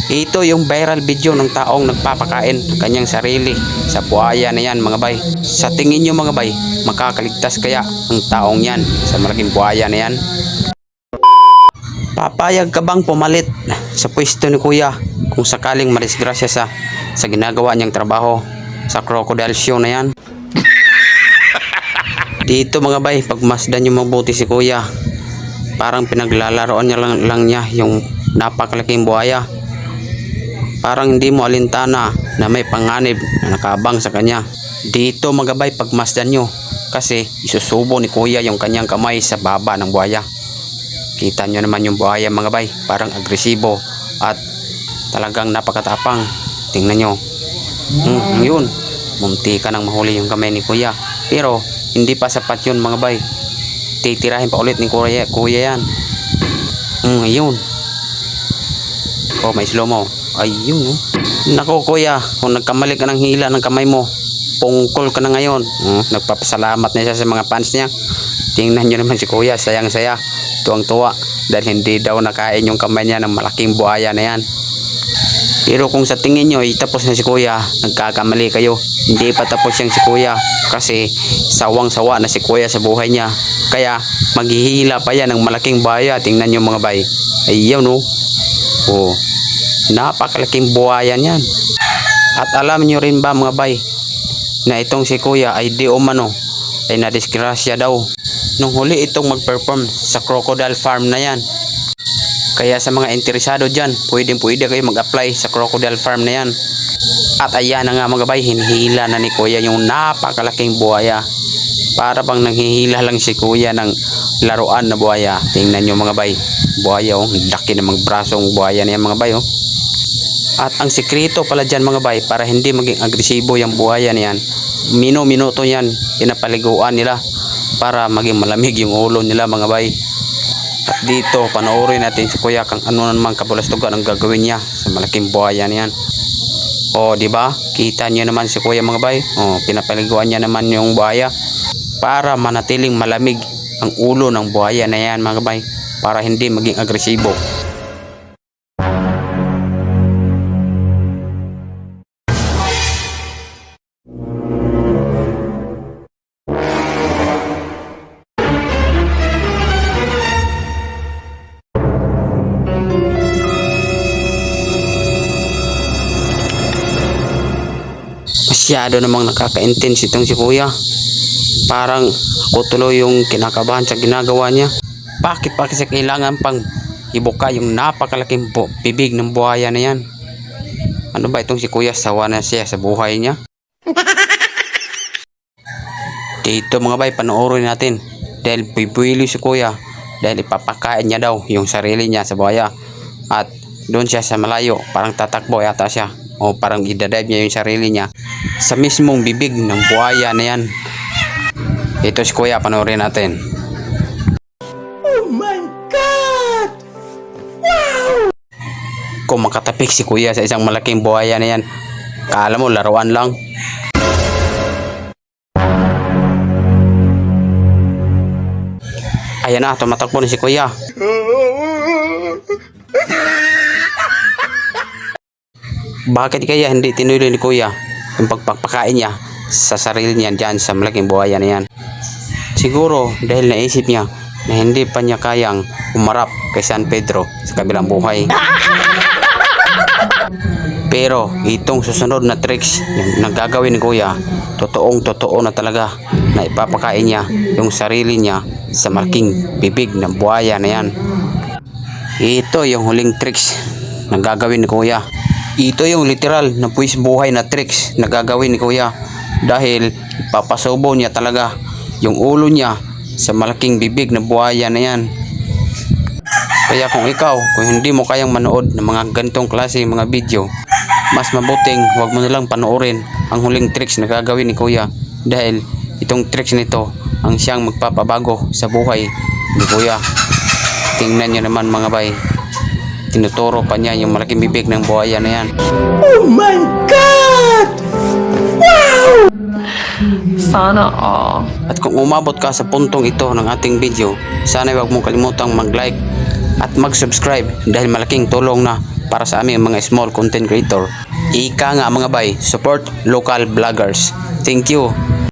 Ito yung viral video ng taong nagpapakain ng kanyang sarili sa buhaya na yan mga bay. Sa tingin nyo mga bay, makakaligtas kaya ang taong yan sa malaking buhaya na yan? Papayag ka bang pumalit sa pwesto ni kuya kung sakaling madisgrasya sa ginagawa niyang trabaho sa crocodile show na yan? Dito mga bay, pagmasdan nyo mabuti si kuya, parang pinaglalaroan niya lang niya yung napakalaking buhaya. Parang hindi mo alintana na may panganib na nakaabang sa kanya. Dito mga bay, pagmasdan nyo, kasi isusubo ni kuya yung kanyang kamay sa baba ng buhaya. Kita nyo naman yung buhaya mga bay, parang agresibo at talagang napakatapang. Tingnan nyo. Yun, munti ka nang mahuli yung kamay ni kuya. Pero hindi pa sapat yun mga bay, titirahin pa ulit ni kuya yan. Ayun. Oh, may slow mo. Ayun. Nako kuya, kung nagkamali ka ng hila ng kamay mo, pungkol ka na ngayon. Nagpapasalamat na siya sa mga fans niya. Tingnan nyo naman si kuya, sayang saya, tuwang tuwa dahil hindi daw nakain yung kamay niya ng malaking buhaya na yan. Pero kung sa tingin nyo tapos na si kuya, nagkakamali kayo. Hindi pa tapos yung si kuya, kasi sawang sawa na si kuya sa buhay niya, kaya maghihila pa yan ng malaking buhaya. Tingnan nyo mga bay. Ayun no. Oh, napakalaking buhaya yan. At alam nyo rin ba mga bay, na itong si kuya ay di umano ay nadisgrasya daw nung huli itong mag-perform sa crocodile farm na yan. Kaya sa mga interesado dyan, pwede kayo mag-apply sa crocodile farm na yan. At ayan na nga mga bay, hinihila na ni kuya yung napakalaking buhaya. Para bang nanghihila lang si kuya ng laruan na buhaya. Tingnan nyo mga bay, buhaya oh, laki ng mga brasong buhaya na yan mga bay oh. At ang sikreto pala dyan mga bay, para hindi maging agresibo yung buhaya na yan, minuto yan pinapaliguan nila para maging malamig yung ulo nila mga bay. At dito panoorin natin si kuya kung ano naman kabulastugan ang gagawin niya sa malaking buhaya na yan. O di ba? Kita niyo naman si kuya mga bay. O, pinapaliguan niya naman yung buhaya para manatiling malamig ang ulo ng buhaya na yan mga bay, para hindi maging agresibo. Masyado namang nakaka-intense itong si kuya. Parang ako tuloy yung kinakabahan sa ginagawa niya. Bakit sa kailangan pang ibuka yung napakalaking bibig ng buhaya na yan? Ano ba itong si kuya, sawa na siya sa buhay niya? Dito mga bay, panoorin natin. Dahil bibuilo si kuya, dahil ipapakain niya daw yung sarili niya sa buhaya. At doon siya sa malayo, parang tatakbo yata siya, o parang idadive niya yung sarili niya sa mismong bibig ng buhaya na yan. Ito si kuya, panoorin natin. Oh my God! Wow! Kung makatapik si kuya sa isang malaking buhaya na yan, kala mo laruan lang. Ayan na, tumatakbo na si kuya. Bakit kaya hindi tinuloy ni kuya yung pagpapakain niya sa sarili niya dyan sa malaking buhaya na yan? Siguro dahil naisip niya na hindi pa niya kayang umarap kay San Pedro sa kabilang buhay. Pero itong susunod na tricks na gagawin ni kuya, totoo na talaga na ipapakain niya yung sarili niya sa malaking bibig ng buhaya na yan. Ito yung huling tricks na gagawin ni kuya. Ito yung literal na buwis buhay na tricks na gagawin ni kuya, dahil papasubo niya talaga yung ulo niya sa malaking bibig na buhaya na yan. Kaya kung hindi mo kayang manood ng mga ganitong klase mga video, mas mabuting huwag mo nalang panoorin ang huling tricks na gagawin ni kuya, dahil itong tricks nito ang siyang magpapabago sa buhay ni kuya. Tingnan nyo naman mga bay, tinuturo pa niya yung malaking bibig ng buhaya na yan. Oh my God! Wow! Sana all. At kung umabot ka sa puntong ito ng ating video, sana huwag mong kalimutang mag-like at mag-subscribe, dahil malaking tulong na para sa aming mga small content creator. Ika nga mga bay, support local vloggers. Thank you.